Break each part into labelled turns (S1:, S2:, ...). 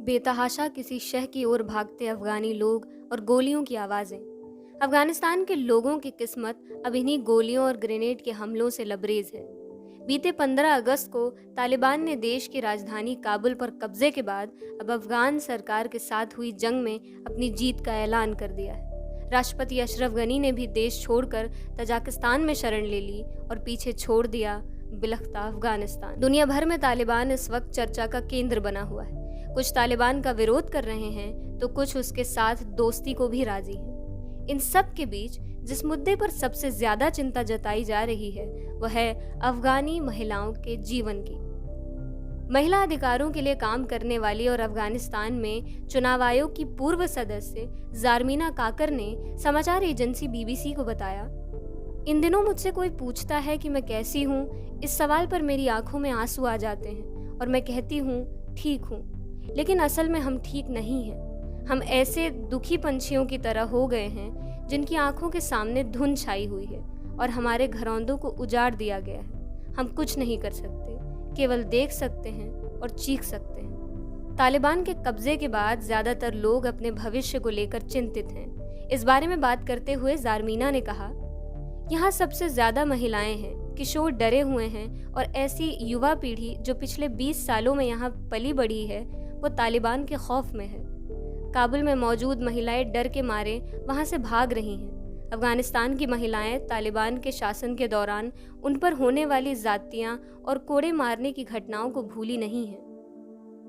S1: बेतहाशा किसी शह की ओर भागते अफगानी लोग और गोलियों की आवाज़ें। अफगानिस्तान के लोगों की किस्मत अब इन्हीं गोलियों और ग्रेनेड के हमलों से लबरेज है। बीते 15 अगस्त को तालिबान ने देश की राजधानी काबुल पर कब्जे के बाद अब अफगान सरकार के साथ हुई जंग में अपनी जीत का ऐलान कर दिया है। राष्ट्रपति अशरफ गनी ने भी देश छोड़कर तजाकिस्तान में शरण ले ली और पीछे छोड़ दिया बिलखता अफगानिस्तान। दुनिया भर में तालिबान इस वक्त चर्चा का केंद्र बना हुआ है। कुछ तालिबान का विरोध कर रहे हैं तो कुछ उसके साथ दोस्ती को भी राजी हैं। इन सब के बीच जिस मुद्दे पर सबसे ज्यादा चिंता जताई जा रही है वह है अफगानी महिलाओं के जीवन की। महिला अधिकारों के लिए काम करने वाली और अफगानिस्तान में चुनाव आयोग की पूर्व सदस्य ज़ारमीना काकर ने समाचार एजेंसी बीबीसी को बताया, इन दिनों मुझसे कोई पूछता है कि मैं कैसी हूँ। इस सवाल पर मेरी आंखों में आंसू आ जाते हैं और मैं कहती हूँ ठीक हूँ, लेकिन असल में हम ठीक नहीं हैं। हम ऐसे दुखी पंछियों की तरह हो गए हैं जिनकी आंखों के सामने धुंध छाई हुई है और हमारे घरौंदों को उजाड़ दिया गया है। हम कुछ नहीं कर सकते, केवल देख सकते हैं और चीख सकते हैं। तालिबान के कब्जे के बाद ज्यादातर लोग अपने भविष्य को लेकर चिंतित हैं। इस बारे में बात करते हुए ज़ारमीना ने कहा, यहाँ सबसे ज्यादा महिलाएं हैं, किशोर डरे हुए हैं और ऐसी युवा पीढ़ी जो पिछले 20 सालों में यहाँ पली बढ़ी है वो तालिबान के खौफ में है। काबुल में मौजूद महिलाएं डर के मारे वहां से भाग रही हैं। अफगानिस्तान की महिलाएं तालिबान के शासन के दौरान उन पर होने वाली जातियां और कोड़े मारने की घटनाओं को भूली नहीं हैं।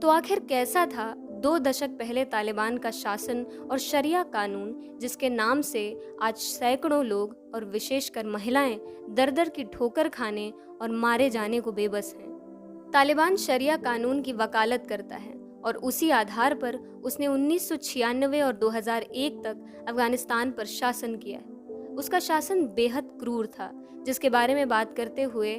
S1: तो आखिर कैसा था 2 दशक पहले तालिबान का शासन और शरिया कानून, जिसके नाम से आज सैकड़ों लोग और विशेषकर महिलाएं दर-दर की ठोकर खाने और मारे जाने को बेबस हैं। तालिबान शरिया कानून की वकालत करता है और उसी आधार पर उसने 1996 और 2001 तक अफगानिस्तान पर शासन किया है। उसका शासन बेहद क्रूर था, जिसके बारे में बात करते हुए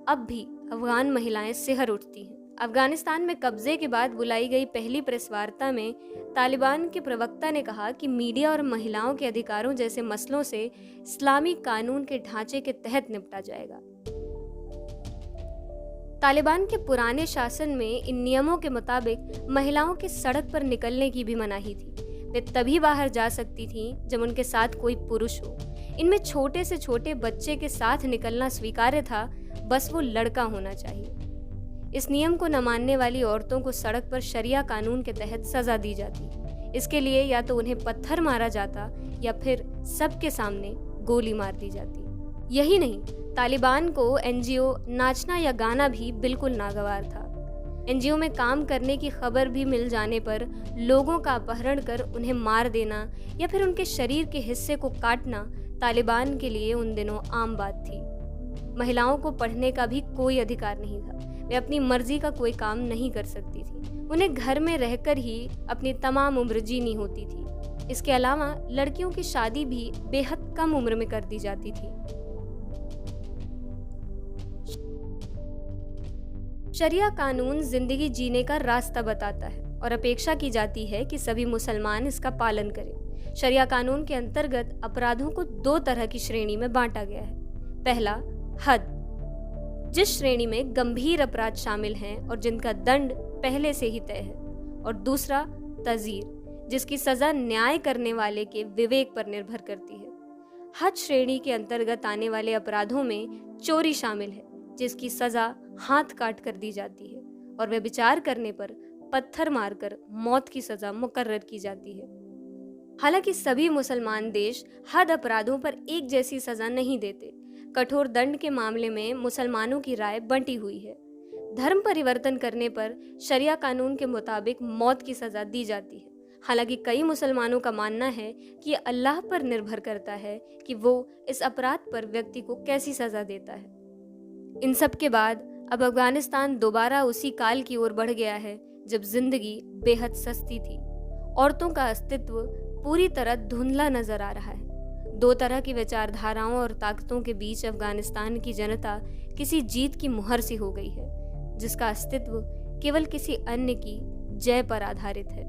S1: अब भी अफगान महिलाएं सिहर उठती हैं। अफगानिस्तान में कब्जे के बाद बुलाई गई पहली प्रेस वार्ता में तालिबान के प्रवक्ता ने कहा कि मीडिया और महिलाओं के अधिकारों जैसे मसलों से इस्लामी कानून के ढांचे के तहत निपटा जाएगा। तालिबान के पुराने शासन में इन नियमों के मुताबिक महिलाओं के सड़क पर निकलने की भी मनाही थी। वे तभी बाहर जा सकती थीं जब उनके साथ कोई पुरुष हो। इनमें छोटे से छोटे बच्चे के साथ निकलना स्वीकार्य था, बस वो लड़का होना चाहिए। इस नियम को न मानने वाली औरतों को सड़क पर शरिया कानून के तहत सजा दी जाती। इसके लिए या तो उन्हें पत्थर मारा जाता या फिर सबके सामने गोली मार दी जाती। यही नहीं, तालिबान को एनजीओ नाचना या गाना भी बिल्कुल नागवार था। एनजीओ में काम करने की खबर भी मिल जाने पर लोगों का अपहरण कर उन्हें मार देना या फिर उनके शरीर के हिस्से को काटना तालिबान के लिए उन दिनों आम बात थी। महिलाओं को पढ़ने का भी कोई अधिकार नहीं था। वे अपनी मर्जी का कोई काम नहीं कर सकती थी। उन्हें घर में रहकर ही अपनी तमाम उम्र जीनी होती थी। इसके अलावा लड़कियों की शादी भी बेहद कम उम्र में कर दी जाती थी। शरिया कानून जिंदगी जीने का रास्ता बताता है और अपेक्षा की जाती है कि सभी मुसलमान इसका पालन करें। शरिया कानून के अंतर्गत अपराधों को 2 तरह की श्रेणी में बांटा गया है। पहला, हद, जिस श्रेणी में गंभीर अपराध शामिल हैं और जिनका दंड पहले से ही तय है, और दूसरा, तज़ीर, जिसकी सजा न्याय करने वाले के विवेक पर निर्भर करती है। हद श्रेणी के अंतर्गत आने वाले अपराधों में चोरी शामिल है, जिसकी सजा हाथ काट कर दी जाती है, और वे विचार करने पर पत्थर मारकर मौत की सजा मुकर्रर की जाती है। हालांकि सभी मुसलमान देश हद अपराधों पर एक जैसी सजा नहीं देते। कठोर दंड के मामले में मुसलमानों की राय बंटी हुई है। धर्म परिवर्तन करने पर शरिया कानून के मुताबिक मौत की सजा दी जाती है। हालांकि कई मुसलमानों का मानना है कि ये अल्लाह पर निर्भर करता है कि वो इस अपराध पर व्यक्ति को कैसी सजा देता है। इन सब के बाद अब अफगानिस्तान दोबारा उसी काल की ओर बढ़ गया है जब जिंदगी बेहद सस्ती थी। औरतों का अस्तित्व पूरी तरह धुंधला नजर आ रहा है। 2 तरह की विचारधाराओं और ताकतों के बीच अफगानिस्तान की जनता किसी जीत की मुहर सी हो गई है, जिसका अस्तित्व केवल किसी अन्य की जय पर आधारित है।